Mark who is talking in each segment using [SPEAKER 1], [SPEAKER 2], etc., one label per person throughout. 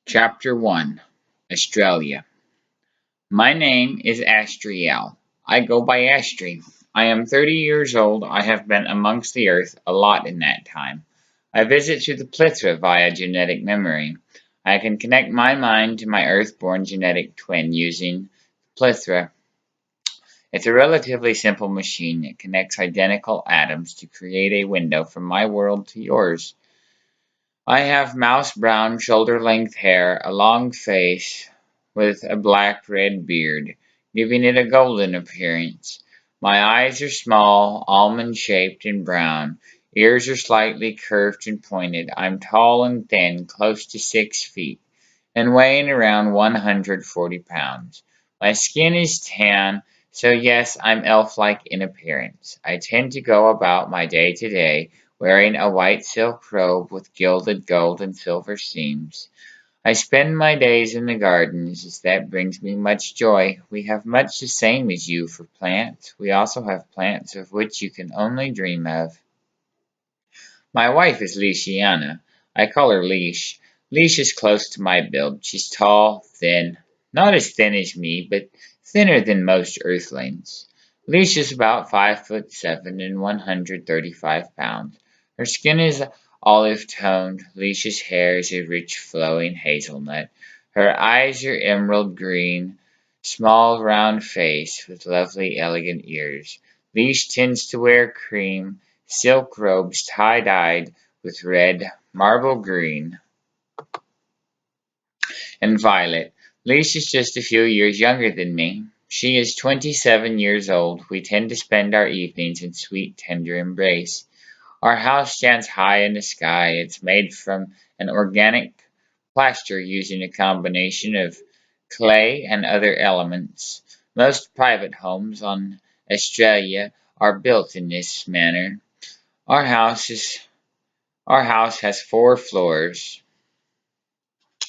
[SPEAKER 1] Chapter 1 Estrellea. My name is Estrellea. I go by Estri. I am 30 years old. I have been amongst the earth a lot in that time. I visit through the plethora via genetic memory. I can connect my mind to my earth-born genetic twin using the plethora. It's a relatively simple machine that connects identical atoms to create a window from my world to yours. I have mouse brown shoulder-length hair, a long face with a black-red beard, giving it a golden appearance. My eyes are small, almond-shaped and brown. Ears are slightly curved and pointed. I'm tall and thin, close to 6 feet, and weighing around 140 pounds. My skin is tan, so yes, I'm elf-like in appearance. I tend to go about my day-to-day wearing a white silk robe with gilded gold and silver seams. I spend my days in the gardens, as that brings me much joy. We have much the same as you for plants. We also have plants of which you can only dream of. My wife is Leashiana. I call her Leash. Leash is close to my build. She's tall, thin, not as thin as me, but thinner than most earthlings. Leash is about 5'7" and 135 pounds. Her skin is olive toned. Leash's hair is a rich flowing hazelnut. Her eyes are emerald green, small round face with lovely elegant ears. Leash tends to wear cream silk robes tie-dyed with red, marble green, and violet. Leash is just a few years younger than me. She is 27 years old. We tend to spend our evenings in sweet, tender embrace. Our house stands high in the sky. It's made from an organic plaster using a combination of clay and other elements. Most private homes on Estrellea are built in this manner. Our house is Our house has 4 floors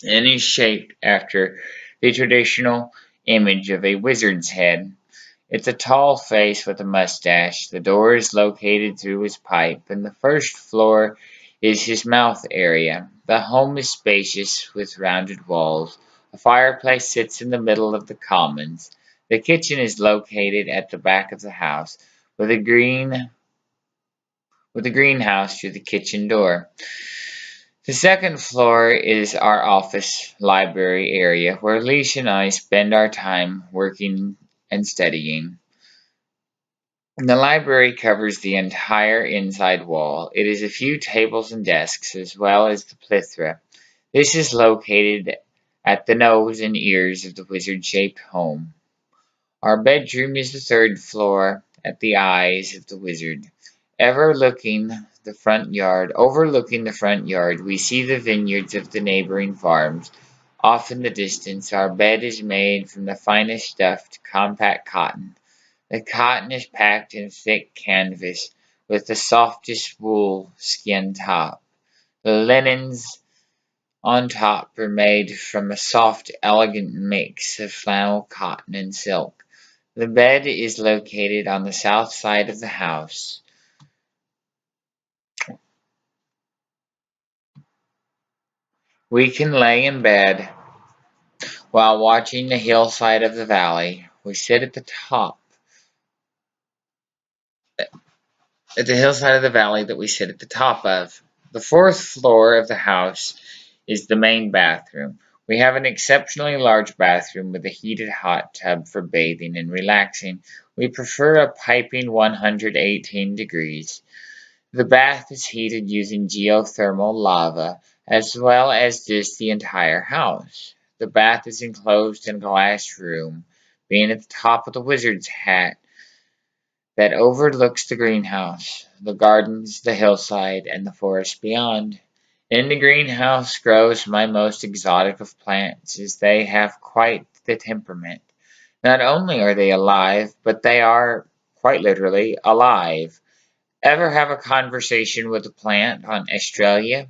[SPEAKER 1] and is shaped after the traditional image of a wizard's head. It's a tall face with a mustache. The door is located through his pipe, and the first floor is his mouth area. The home is spacious with rounded walls. A fireplace sits in the middle of the commons. The kitchen is located at the back of the house, with a greenhouse through the kitchen door. The second floor is our office library area where Leash and I spend our time working and studying. The library covers the entire inside wall. It is a few tables and desks as well as the plethora. This is located at the nose and ears of the wizard-shaped home. Our bedroom is the third floor at the eyes of the wizard. Overlooking the front yard, we see the vineyards of the neighboring farms. Off in the distance, our bed is made from the finest stuffed, compact cotton. The cotton is packed in thick canvas with the softest wool skin top. The linens on top are made from a soft, elegant mix of flannel, cotton, and silk. The bed is located on the south side of the house. We can lay in bed while watching the hillside of the valley. We sit at the hillside of the valley that we sit at the top of. The fourth floor of the house is the main bathroom. We have an exceptionally large bathroom with a heated hot tub for bathing and relaxing. We prefer a piping 118 degrees. The bath is heated using geothermal lava, as well as does the entire house. The bath is enclosed in a glass room, being at the top of the wizard's hat that overlooks the greenhouse, the gardens, the hillside, and the forest beyond. In the greenhouse grows my most exotic of plants, as they have quite the temperament. Not only are they alive, but they are, quite literally, alive. Ever have a conversation with a plant on Estrellea?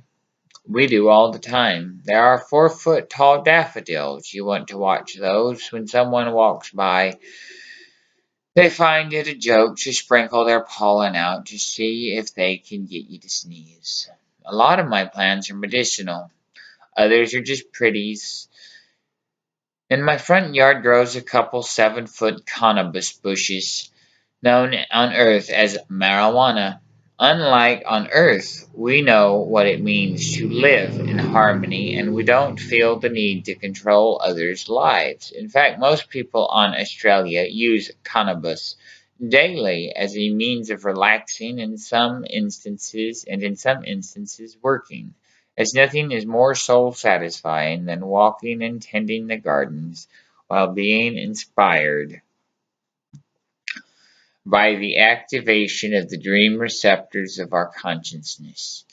[SPEAKER 1] We do all the time. There are 4 foot tall daffodils. You want to watch those when someone walks by. They find it a joke to sprinkle their pollen out to see if they can get you to sneeze. A lot of my plants are medicinal. Others are just pretties. In my front yard grows a couple 7-foot cannabis bushes, known on Earth as marijuana. Unlike on Earth, we know what it means to live in harmony and we don't feel the need to control others' lives. In fact, most people on Estrellea use cannabis daily as a means of relaxing in some instances working, as nothing is more soul satisfying than walking and tending the gardens while being inspired by the activation of the dream receptors of our consciousness.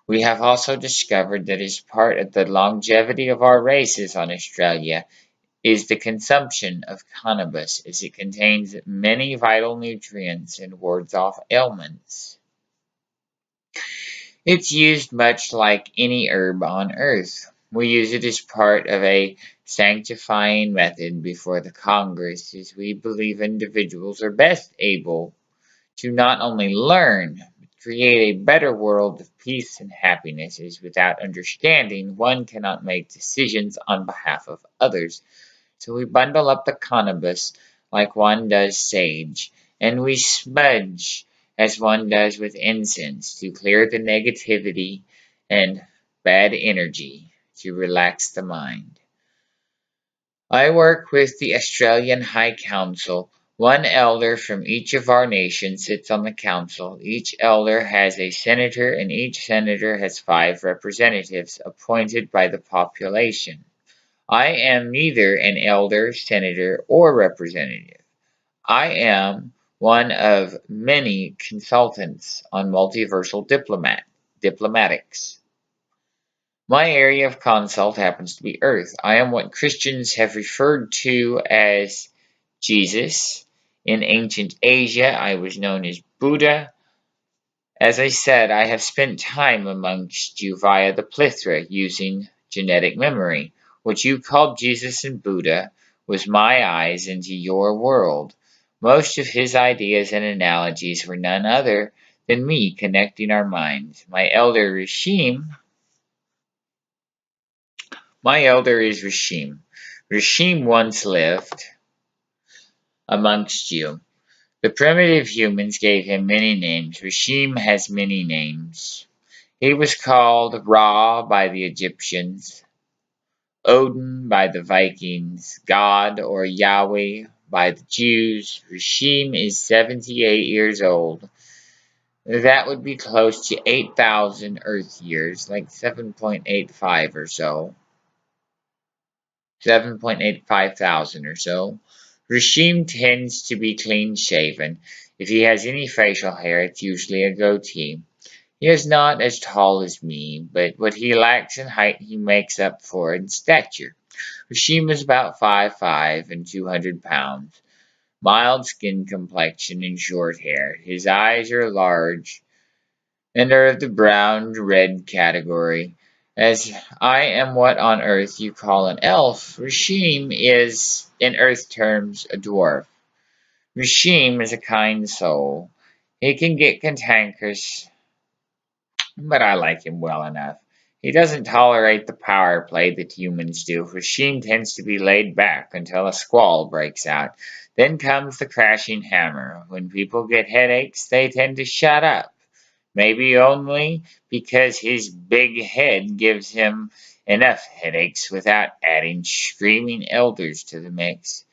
[SPEAKER 1] We have also discovered that as part of the longevity of our races on Australia is the consumption of cannabis, as it contains many vital nutrients and wards off ailments. It's used much like any herb on earth. We use it as part of a sanctifying method before the Congress, as we believe individuals are best able to not only learn, but create a better world of peace and happiness, as without understanding, one cannot make decisions on behalf of others. So we bundle up the cannabis like one does sage, and we smudge as one does with incense to clear the negativity and bad energy to relax the mind. I work with the Australian High Council. One elder from each of our nations sits on the council. Each elder has a senator, and each senator has 5 representatives appointed by the population. I am neither an elder, senator, or representative. I am one of many consultants on multiversal diplomatics. My area of consult happens to be Earth. I am what Christians have referred to as Jesus. In ancient Asia, I was known as Buddha. As I said, I have spent time amongst you via the plethora using genetic memory. What you called Jesus and Buddha was my eyes into your world. Most of his ideas and analogies were none other than me connecting our minds. My elder is Rashim. Rashim once lived amongst you. The primitive humans gave him many names. Rashim has many names. He was called Ra by the Egyptians, Odin by the Vikings, God or Yahweh by the Jews. Rashim is 78 years old. That would be close to 8,000 Earth years, like 7.85 or so. 7.85 thousand or so. Rashim tends to be clean shaven. If he has any facial hair, it's usually a goatee. He is not as tall as me, but what he lacks in height he makes up for in stature. Rashim is about 5'5" and 200 pounds. Mild skin complexion and short hair. His eyes are large and are of the brown-red category. As I am what on Earth you call an elf, Rashim is, in Earth terms, a dwarf. Rashim is a kind soul. He can get cantankerous, but I like him well enough. He doesn't tolerate the power play that humans do. Rashim tends to be laid back until a squall breaks out. Then comes the crashing hammer. When people get headaches, they tend to shut up. Maybe only because his big head gives him enough headaches without adding screaming elders to the mix.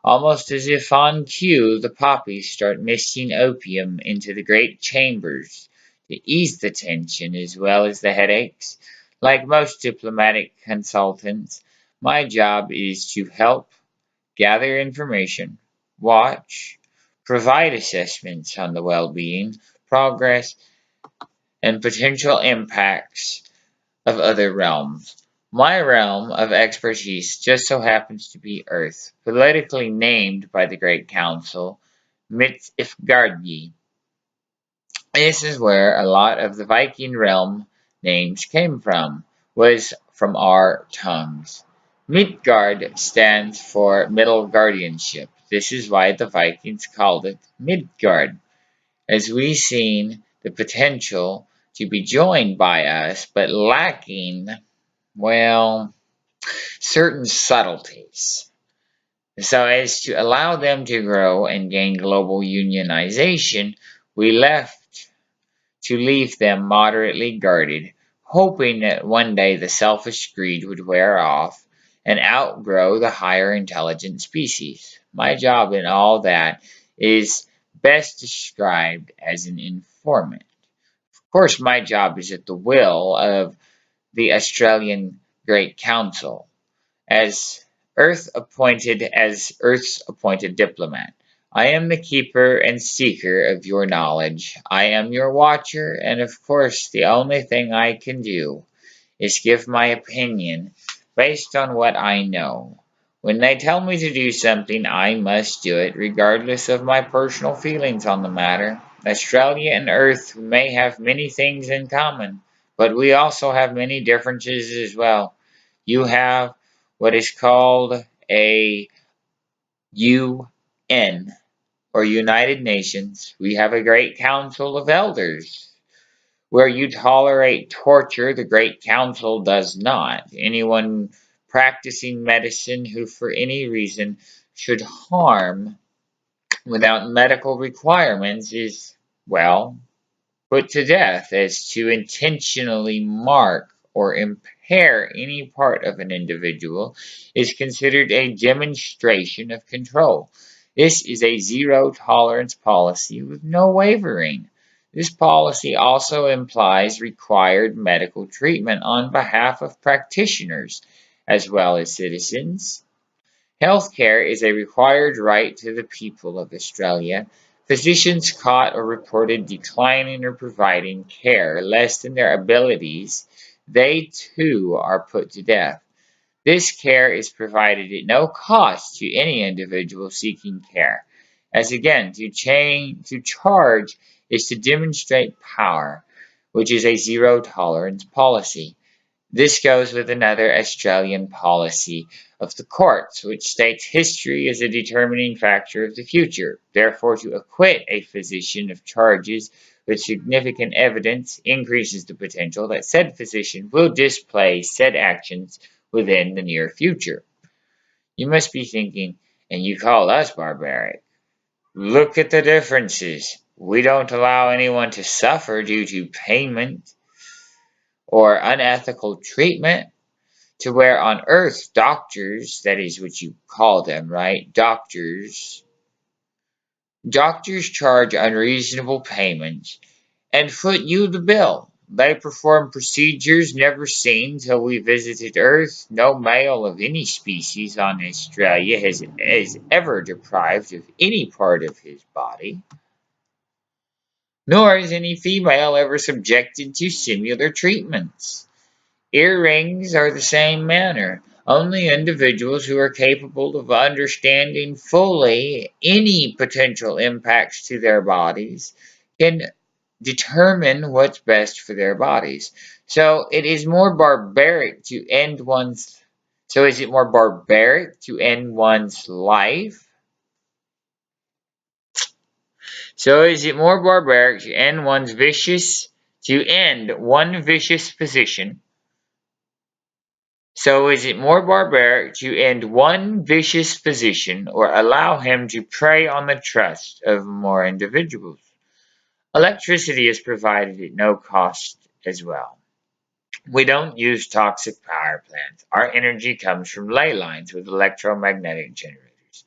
[SPEAKER 1] Almost as if on cue, the poppies start misting opium into the great chambers to ease the tension as well as the headaches. Like most diplomatic consultants, my job is to help gather information, watch, provide assessments on the well-being, progress, and potential impacts of other realms. My realm of expertise just so happens to be Earth, politically named by the Great Council Mitzifgardi. This is where a lot of the Viking realm names came from, was from our tongues. Midgard stands for middle guardianship. This is why the Vikings called it Midgard, as we seen the potential to be joined by us, but lacking Well, certain subtleties. So as to allow them to grow and gain global unionization, we left to leave them moderately guarded, hoping that one day the selfish greed would wear off and outgrow the higher intelligent species. My job in all that is best described as an informant. Of course, my job is at the will of the Australian Great Council as Earth's appointed diplomat. I am the keeper and seeker of your knowledge. I am your watcher, and of course the only thing I can do is give my opinion based on what I know. When they tell me to do something, I must do it, regardless of my personal feelings on the matter. Australia and Earth may have many things in common, but we also have many differences as well. You have what is called a UN, or United Nations. We have a Great Council of Elders. Where you tolerate torture, the Great Council does not. Anyone practicing medicine who, for any reason, should harm without medical requirements is, well, put to death. As to intentionally mark or impair any part of an individual is considered a demonstration of control. This is a zero tolerance policy with no wavering. This policy also implies required medical treatment on behalf of practitioners as well as citizens. Healthcare is a required right to the people of Australia. Physicians caught or reported declining or providing care less than their abilities, they too are put to death. This care is provided at no cost to any individual seeking care, as again, to charge is to demonstrate power, which is a zero tolerance policy. This goes with another Australian policy of the courts, which states history is a determining factor of the future. Therefore, to acquit a physician of charges with significant evidence increases the potential that said physician will display said actions within the near future. You must be thinking, and you call us barbaric. Look at the differences. We don't allow anyone to suffer due to payment or unethical treatment. To where on Earth, doctors, that is what you call them, right? Doctors charge unreasonable payments and foot you the bill. They perform procedures never seen till we visited Earth. No male of any species on Australia is ever deprived of any part of his body, nor is any female ever subjected to similar treatments. Earrings are the same manner. Only individuals who are capable of understanding fully any potential impacts to their bodies can determine what's best for their bodies. So it is more barbaric to end one's so is it more barbaric to end one's life? So is it more barbaric to end one vicious position? So is it more barbaric to end one vicious physician or allow him to prey on the trust of more individuals? Electricity is provided at no cost as well. We don't use toxic power plants. Our energy comes from ley lines with electromagnetic generators.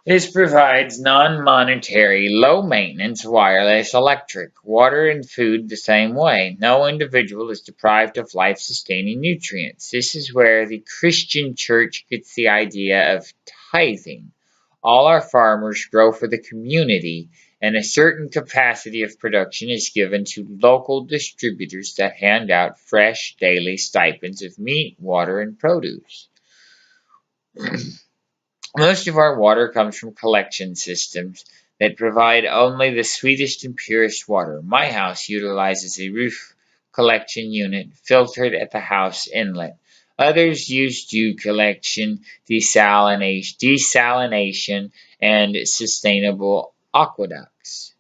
[SPEAKER 1] This provides non-monetary, low-maintenance wireless electric, water and food the same way. No individual is deprived of life-sustaining nutrients. This is where the Christian church gets the idea of tithing. All our farmers grow for the community, and a certain capacity of production is given to local distributors that hand out fresh daily stipends of meat, water, and produce. Most of our water comes from collection systems that provide only the sweetest and purest water. My house utilizes a roof collection unit filtered at the house inlet. Others use dew collection, desalination, and sustainable aqueducts.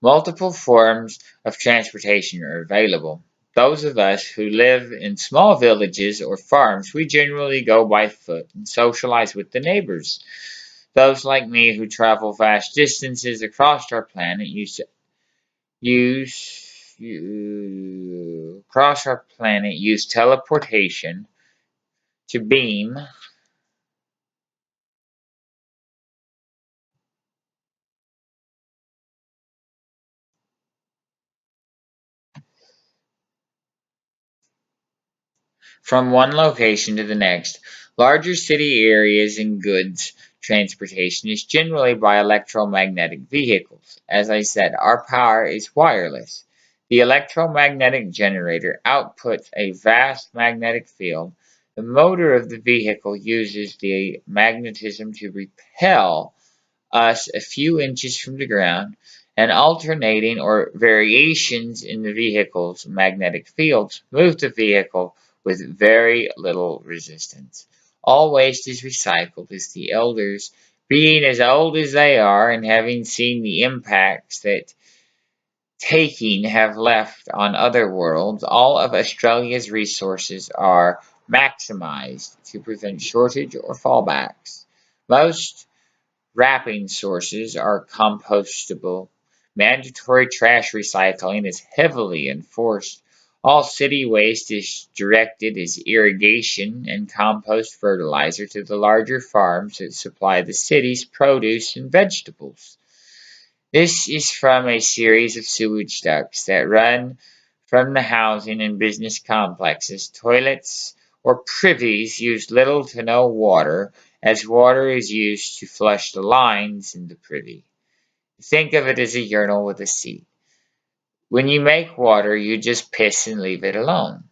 [SPEAKER 1] Multiple forms of transportation are available. Those of us who live in small villages or farms, we generally go by foot and socialize with the neighbors. Those like me who travel vast distances across our planet use teleportation to beam from one location to the next. Larger city areas and goods transportation is generally by electromagnetic vehicles. As I said, our power is wireless. The electromagnetic generator outputs a vast magnetic field. The motor of the vehicle uses the magnetism to repel us a few inches from the ground, and alternating or variations in the vehicle's magnetic fields move the vehicle with very little resistance. All waste is recycled as the elders, being as old as they are and having seen the impacts that taking have left on other worlds, all of Australia's resources are maximized to prevent shortage or fallbacks. Most wrapping sources are compostable. Mandatory trash recycling is heavily enforced. All city waste is directed as irrigation and compost fertilizer to the larger farms that supply the city's produce and vegetables. This is from a series of sewage ducts that run from the housing and business complexes. Toilets or privies use little to no water, as water is used to flush the lines in the privy. Think of it as a urinal with a seat. When you make water, you just piss and leave it alone.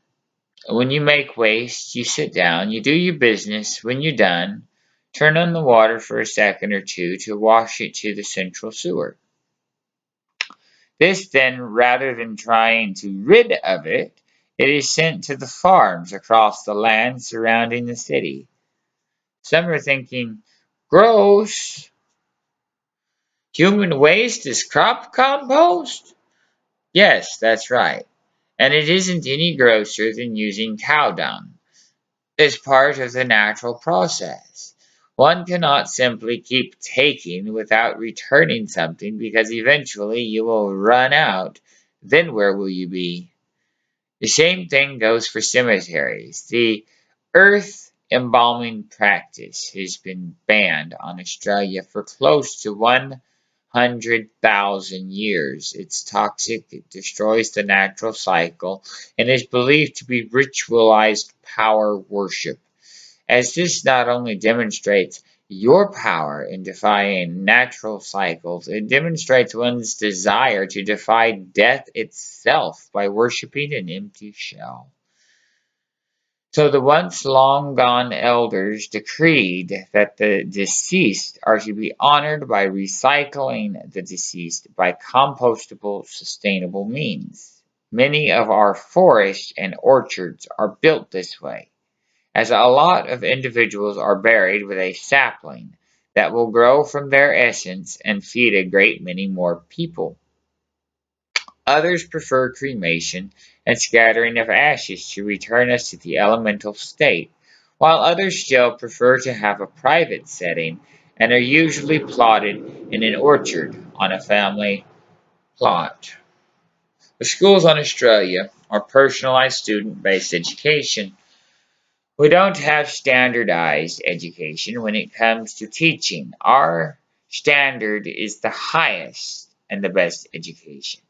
[SPEAKER 1] When you make waste, you sit down, you do your business. When you're done, turn on the water for a second or two to wash it to the central sewer. This then, rather than trying to rid of it, it is sent to the farms across the land surrounding the city. Some are thinking, gross, human waste is crop compost? Yes, that's right. And it isn't any grosser than using cow dung. It's part of the natural process. One cannot simply keep taking without returning something because eventually you will run out. Then where will you be? The same thing goes for cemeteries. The earth embalming practice has been banned on Australia for close to 100,000 years. It's toxic, it destroys the natural cycle, and is believed to be ritualized power worship. As this not only demonstrates your power in defying natural cycles, it demonstrates one's desire to defy death itself by worshipping an empty shell. So the once long gone elders decreed that the deceased are to be honored by recycling the deceased by compostable, sustainable means. Many of our forests and orchards are built this way, as a lot of individuals are buried with a sapling that will grow from their essence and feed a great many more people. Others prefer cremation and scattering of ashes to return us to the elemental state, while others still prefer to have a private setting and are usually plotted in an orchard on a family plot. The schools in Australia are personalized student-based education. We don't have standardized education when it comes to teaching. Our standard is the highest and the best education,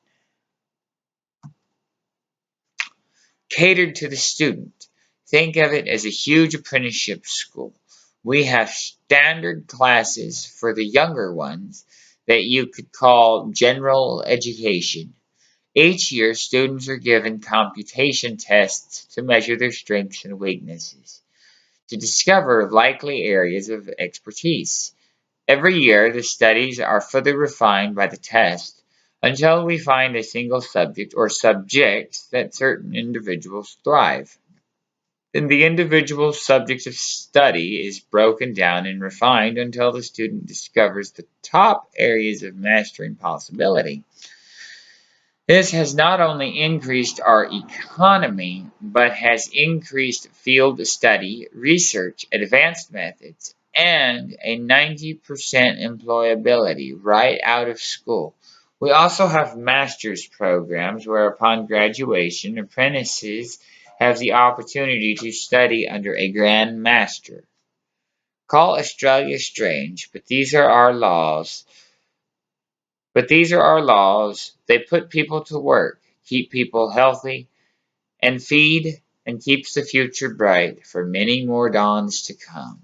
[SPEAKER 1] catered to the student. Think of it as a huge apprenticeship school. We have standard classes for the younger ones that you could call general education. Each year, students are given computation tests to measure their strengths and weaknesses, to discover likely areas of expertise. Every year, the studies are further refined by the test until we find a single subject or subjects that certain individuals thrive. Then the individual subject of study is broken down and refined until the student discovers the top areas of mastering possibility. This has not only increased our economy, but has increased field study, research, advanced methods, and a 90% employability right out of school. We also have master's programs where upon graduation, apprentices have the opportunity to study under a Grand Master. Call Australia strange, but these are our laws. They put people to work, keep people healthy, and feed and keeps the future bright for many more dawns to come.